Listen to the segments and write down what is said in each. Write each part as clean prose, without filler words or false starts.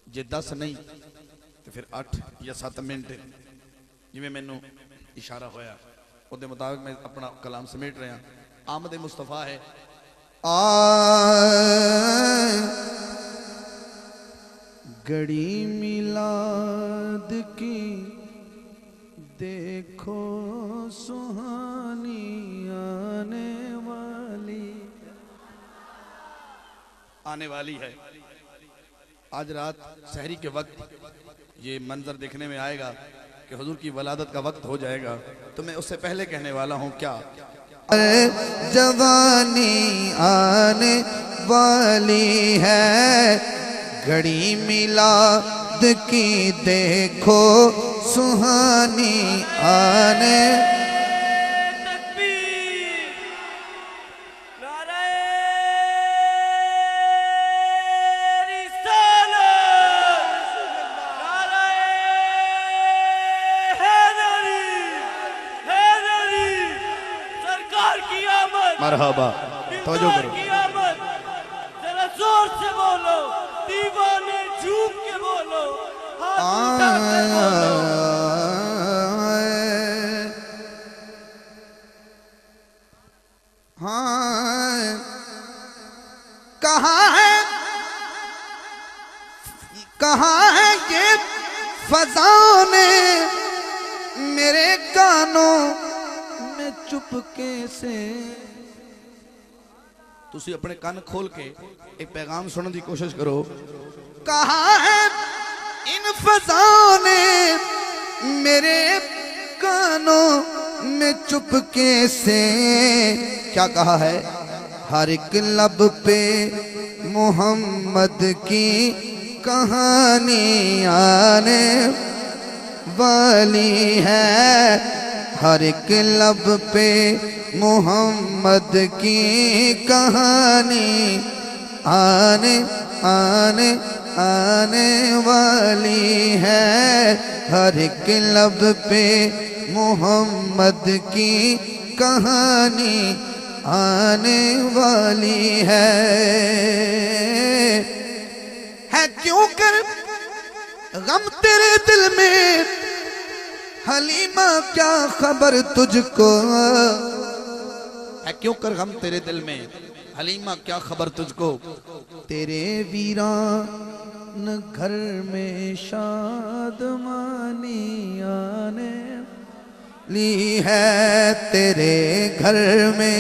जे 10 नहीं तो फिर 8 या 7 मिनट जिमें मैनू इशारा होया उसके मुताबिक मैं अपना कलाम समेट रहा। आमद मुस्तफा है घड़ी मिलाद की देखो सुहानी आने वाली है। आज रात सहरी के वक्त ये मंजर देखने में आएगा कि हुजूर की वलादत का वक्त हो जाएगा, तो मैं उससे पहले कहने वाला हूँ क्या जवानी आने वाली है, घड़ी मिलाद की देखो सुहानी आने। मरहबा तवज्जो करो, जरा जोर से बोलो, दीवाने झूम के बोलो, हाँ कहाँ है ये फज़ाओं ने मेरे कानों में चुपके से। तुसी अपने कान खोल के एक पैगाम सुनने की कोशिश करो। कहाँ है इन फज़ाओं ने मेरे कानों में चुपके से क्या कहा है, हर एक लब पे मोहम्मद की कहानी आने वाली है, हर एक लब पे मोहम्मद की कहानी आने आने आने वाली है, हर एक लब पे मोहम्मद की कहानी आने वाली है क्यों कर गम तेरे दिल में हलीमा क्या खबर तुझको, है क्यों कर गम तेरे दिल में हलीमा क्या खबर तुझको, तेरे वीरान घर में शादमानी आने ली है, तेरे घर में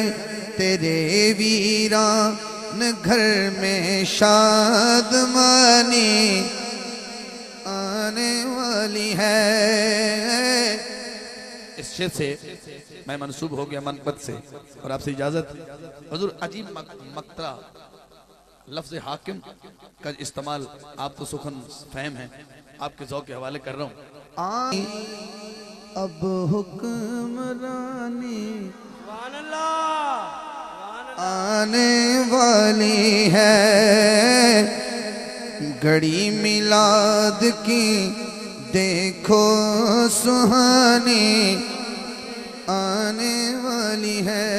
तेरे वीरान घर में शादमानी आने वाली है। इस शेर से मैं मंसूब हो गया मनपत से और आपसे इजाजत। हुजूर अजीब मक्तरा लफ्ज हाकिम का इस्तेमाल आप तो सुखन फहम है, आपके ज़ौक़ के हवाले कर रहा हूँ। अब हुक्मरानी आने वाली है, घड़ी मिलाद की देखो सुहानी आने वाली है।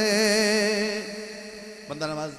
बंदा नवाज